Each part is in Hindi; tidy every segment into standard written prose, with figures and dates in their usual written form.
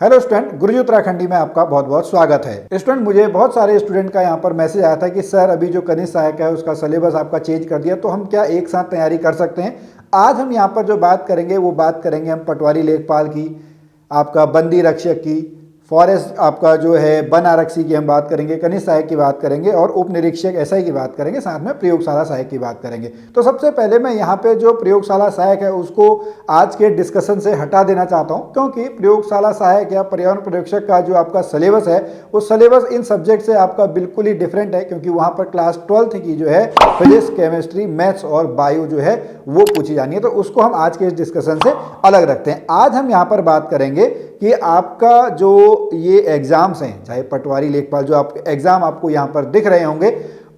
हेलो स्टूडेंट, गुरुजी उत्तराखंडी में आपका बहुत बहुत स्वागत है। स्टूडेंट, मुझे बहुत सारे स्टूडेंट का यहाँ पर मैसेज आया था कि सर अभी जो कनिष्ठ सहायक है उसका सिलेबस आपका चेंज कर दिया, तो हम क्या एक साथ तैयारी कर सकते हैं। आज हम यहाँ पर जो बात करेंगे वो बात करेंगे हम पटवारी लेखपाल की, आपका बंदी रक्षक की, फॉरेस्ट आपका जो है वन आरक्षी की हम बात करेंगे, कनिष्ठ सहायक की बात करेंगे और उप निरीक्षक एसआई की बात करेंगे, साथ में प्रयोगशाला सहायक की बात करेंगे। तो सबसे पहले मैं यहाँ पे जो प्रयोगशाला सहायक है उसको आज के डिस्कशन से हटा देना चाहता हूँ, क्योंकि प्रयोगशाला सहायक या पर्यावरण पर्यवेक्षक का जो आपका सिलेबस है वो सिलेबस इन सब्जेक्ट से आपका बिल्कुल ही डिफरेंट है, क्योंकि वहाँ पर क्लास 12th की जो है फिजिक्स, केमिस्ट्री, मैथ्स और बायो जो है वो पूछी जानी है। तो उसको हम आज के इस डिस्कशन से अलग रखते हैं। आज हम यहाँ पर बात करेंगे कि आपका जो ये एग्जाम्स हैं, चाहे पटवारी लेखपाल, जो आप एग्जाम आपको यहाँ पर दिख रहे होंगे,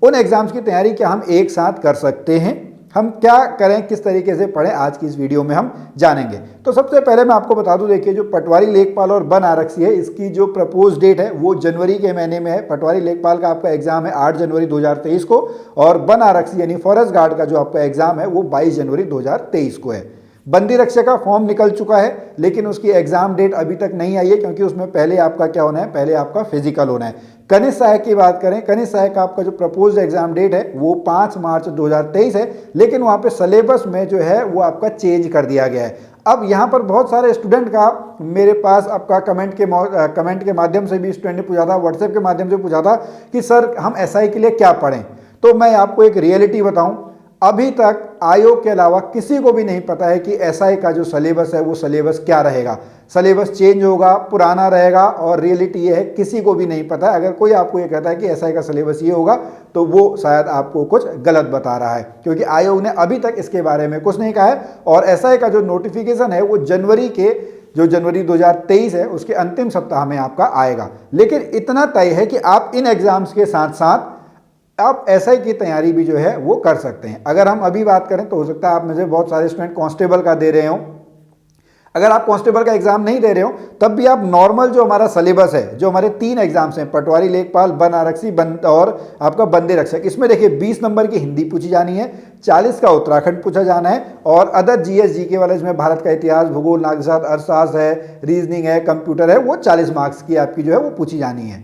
उन एग्जाम्स की तैयारी क्या हम एक साथ कर सकते हैं, हम क्या करें, किस तरीके से पढ़ें, आज की इस वीडियो में हम जानेंगे। तो सबसे पहले मैं आपको बता दूं, देखिए जो पटवारी लेखपाल और वन आरक्षी है इसकी जो प्रपोज डेट है वो जनवरी के महीने में है। पटवारी लेखपाल का आपका एग्जाम है 8 जनवरी 2023 को और वन आरक्षी यानी फॉरेस्ट गार्ड का जो आपका एग्जाम है वो 22 जनवरी 2023 को है। बंदी रक्षक का फॉर्म निकल चुका है, लेकिन उसकी एग्जाम डेट अभी तक नहीं आई है, क्योंकि उसमें पहले आपका क्या होना है, पहले आपका फिजिकल होना है। कनिष्ठ सहायक की बात करें, कनिष्ठ सहायक का आपका जो प्रपोज्ड एग्जाम डेट है वो 5 मार्च 2023 है, लेकिन वहाँ पे सिलेबस में जो है वो आपका चेंज कर दिया गया है। अब यहाँ पर बहुत सारे स्टूडेंट का मेरे पास आपका कमेंट के माध्यम से भी स्टूडेंट ने पूछा था, व्हाट्सएप के माध्यम से पूछा था कि सर हम एसआई के लिए क्या पढ़ें। तो मैं आपको एक रियलिटी बताऊं, अभी तक आयोग के अलावा किसी को भी नहीं पता है कि एसआई का जो सिलेबस है वो सिलेबस क्या रहेगा। सिलेबस चेंज होगा, पुराना रहेगा, और रियलिटी ये है किसी को भी नहीं पता है। अगर कोई आपको ये कहता है कि एसआई का सिलेबस ये होगा तो वो शायद आपको कुछ गलत बता रहा है, क्योंकि आयोग ने अभी तक इसके बारे में कुछ नहीं कहा है। और एसआई का जो नोटिफिकेशन है वो जनवरी 2023 है उसके अंतिम सप्ताह में आपका आएगा। लेकिन इतना तय है कि आप इन एग्जाम्स के साथ साथ आप एसआई की तैयारी भी जो है वो कर सकते हैं। अगर हम अभी बात करें तो हो सकता है आप में से बहुत सारे स्टूडेंट कांस्टेबल का दे रहे हो। अगर आप कांस्टेबल का एग्जाम नहीं दे रहे हो तब भी आप नॉर्मल जो हमारा सिलेबस है, जो हमारे 3 एग्जाम्स हैं, पटवारी लेखपाल, वन आरक्षी और आपका बंदी रक्षक, इसमें देखिए 20 नंबर की हिंदी पूछी जानी है, 40 का उत्तराखंड पूछा जाना है और अदर जीएस जीके वाले इसमें भारत का इतिहास, भूगोल, नागरिक अर्थशास्त्र है, रीजनिंग है, कंप्यूटर है, वो 40 मार्क्स की आपकी जो है वो पूछी जानी है।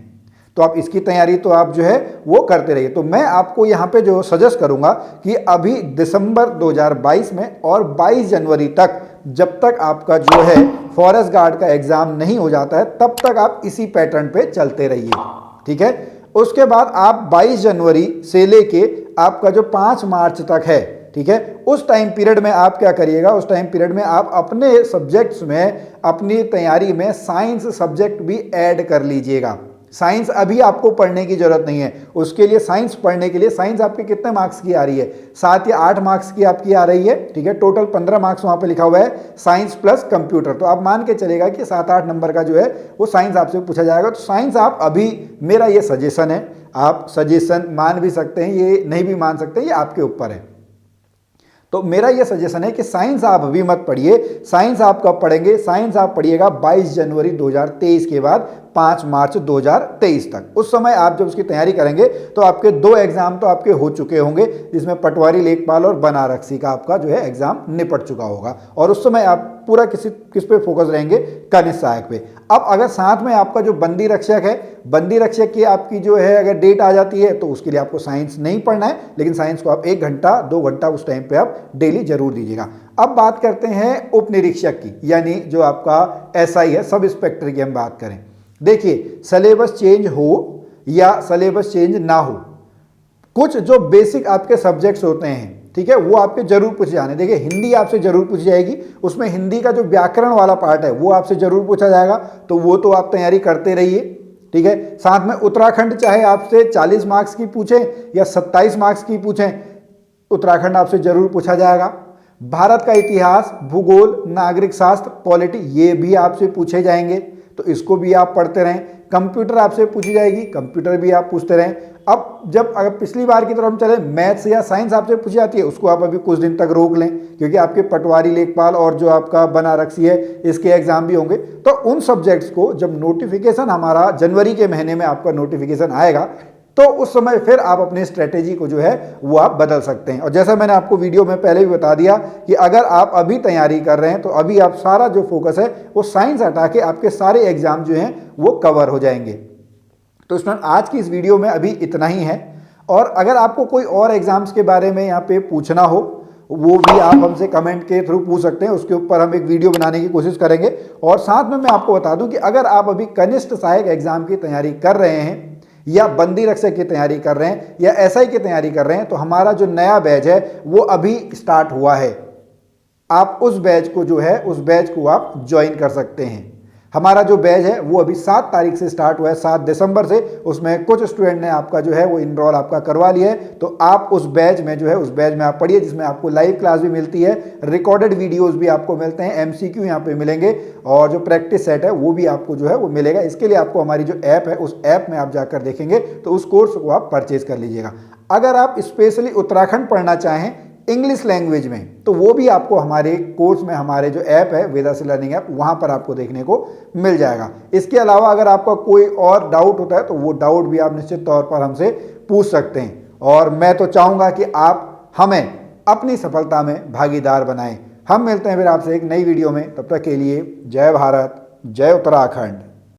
तो आप इसकी तैयारी तो आप जो है वो करते रहिए। तो मैं आपको यहाँ पे जो सजेस्ट करूँगा कि अभी दिसंबर 2022 में और 22 जनवरी तक, जब तक आपका जो है फॉरेस्ट गार्ड का एग्जाम नहीं हो जाता है, तब तक आप इसी पैटर्न पे चलते रहिए, ठीक है। उसके बाद आप 22 जनवरी से लेके आपका जो 5 मार्च तक है, ठीक है, उस टाइम पीरियड में आप क्या करिएगा, उस टाइम पीरियड में आप अपने सब्जेक्ट्स में, अपनी तैयारी में साइंस सब्जेक्ट भी ऐड कर लीजिएगा। साइंस अभी आपको पढ़ने की जरूरत नहीं है, उसके लिए साइंस पढ़ने के लिए साइंस आपके कितने मार्क्स की आ रही है, 7 या 8 मार्क्स की आपकी आ रही है, ठीक है। टोटल 15 मार्क्स वहां पे लिखा हुआ है, साइंस प्लस कंप्यूटर। तो आप मान के चलेगा कि 7-8 नंबर का जो है वो साइंस आपसे पूछा जाएगा। तो साइंस आप अभी, मेरा ये सजेशन है, आप सजेशन मान भी सकते हैं, ये नहीं भी मान सकते, ये आपके ऊपर है। तो मेरा ये सजेशन है कि साइंस आप अभी मत पढ़िए। साइंस आप कब पढ़ेंगे, साइंस आप पढ़िएगा 22 जनवरी 2023 के बाद 5 मार्च 2023 तक। उस समय आप जब उसकी तैयारी करेंगे तो आपके 2 एग्जाम तो आपके हो चुके होंगे, जिसमें पटवारी लेखपाल और वन आरक्षी का आपका जो है एग्जाम निपट चुका होगा, और उस समय आप पूरा किस पे फोकस रहेंगे, कनिष्ठ सहायक पे। अब अगर साथ में आपका जो बंदी रक्षक है, बंदी रक्षक की आपकी जो है अगर डेट आ जाती है तो उसके लिए आपको साइंस नहीं पढ़ना है, लेकिन साइंस को आप 1 घंटा 2 घंटा उस टाइम पे आप डेली जरूर दीजिएगा। अब बात करते हैं उप निरीक्षक की, यानी जो आपका एसआई है, सब इंस्पेक्टर की हम बात करें। देखिए, सिलेबस चेंज हो या सिलेबस चेंज ना हो, कुछ जो बेसिक आपके सब्जेक्ट्स होते हैं, ठीक है, वो आपके जरूर पूछे जाने। देखिए, हिंदी आपसे जरूर पूछी जाएगी, उसमें हिंदी का जो व्याकरण वाला पार्ट है वो आपसे जरूर पूछा जाएगा, तो वो तो आप तैयारी करते रहिए, ठीक है। साथ में उत्तराखंड चाहे आपसे 40 मार्क्स की पूछें या 27 मार्क्स की पूछें, उत्तराखंड आपसे जरूर पूछा जाएगा। भारत का इतिहास, भूगोल, नागरिक शास्त्र, पॉलिटी, ये भी आपसे पूछे जाएंगे, तो इसको भी आप पढ़ते रहें। कंप्यूटर आपसे पूछी जाएगी, कंप्यूटर भी आप पूछते रहें। अब जब अगर पिछली बार की तरफ हम चले, मैथ्स या साइंस आपसे पूछी जाती है, उसको आप अभी कुछ दिन तक रोक लें, क्योंकि आपके पटवारी लेखपाल और जो आपका वन आरक्षी है इसके एग्जाम भी होंगे। तो उन सब्जेक्ट्स को जब नोटिफिकेशन हमारा जनवरी के महीने में आपका नोटिफिकेशन आएगा, तो उस समय फिर आप अपनी स्ट्रेटेजी को जो है वो आप बदल सकते हैं। और जैसा मैंने आपको वीडियो में पहले भी बता दिया कि अगर आप अभी तैयारी कर रहे हैं तो अभी आप सारा जो फोकस है वो साइंस हटा के आपके सारे एग्जाम जो हैं वो कवर हो जाएंगे। तो स्टूडेंट आज की इस वीडियो में अभी इतना ही है, और अगर आपको कोई और एग्जाम्स के बारे में यहाँ पे पूछना हो वो भी आप हमसे कमेंट के थ्रू पूछ सकते हैं, उसके ऊपर हम एक वीडियो बनाने की कोशिश करेंगे। और साथ में मैं आपको बता दूं कि अगर आप अभी कनिष्ठ सहायक एग्जाम की तैयारी कर रहे हैं या बंदी रक्षक की तैयारी कर रहे हैं या एसआई की तैयारी कर रहे हैं तो हमारा जो नया बैच है वो अभी स्टार्ट हुआ है। आप उस बैच को जो है उस बैच को आप ज्वाइन कर सकते हैं। हमारा जो बैच है वो अभी 7 तारीख से स्टार्ट हुआ है, 7 दिसंबर से। उसमें कुछ स्टूडेंट ने आपका जो है वो इनरोल आपका करवा लिया है। तो आप उस बैच में जो है उस बैच में आप पढ़िए, जिसमें आपको लाइव क्लास भी मिलती है, रिकॉर्डेड वीडियोस भी आपको मिलते हैं, एमसीक्यू यहाँ पे मिलेंगे और जो प्रैक्टिस सेट है वो भी आपको जो है वो मिलेगा। इसके लिए आपको हमारी जो ऐप है उस ऐप में आप जाकर देखेंगे तो उस कोर्स को आप परचेज कर लीजिएगा। अगर आप स्पेशली उत्तराखंड पढ़ना चाहें इंग्लिश लैंग्वेज में तो वो भी आपको हमारे कोर्स में, हमारे जो ऐप है वेदास लर्निंग ऐप, वहां पर आपको देखने को मिल जाएगा। इसके अलावा अगर आपका कोई और डाउट होता है तो वो डाउट भी आप निश्चित तौर पर हमसे पूछ सकते हैं। और मैं तो चाहूंगा कि आप हमें अपनी सफलता में भागीदार बनाएं। हम मिलते हैं फिर आपसे एक नई वीडियो में, तब तक के लिए जय भारत, जय उत्तराखंड।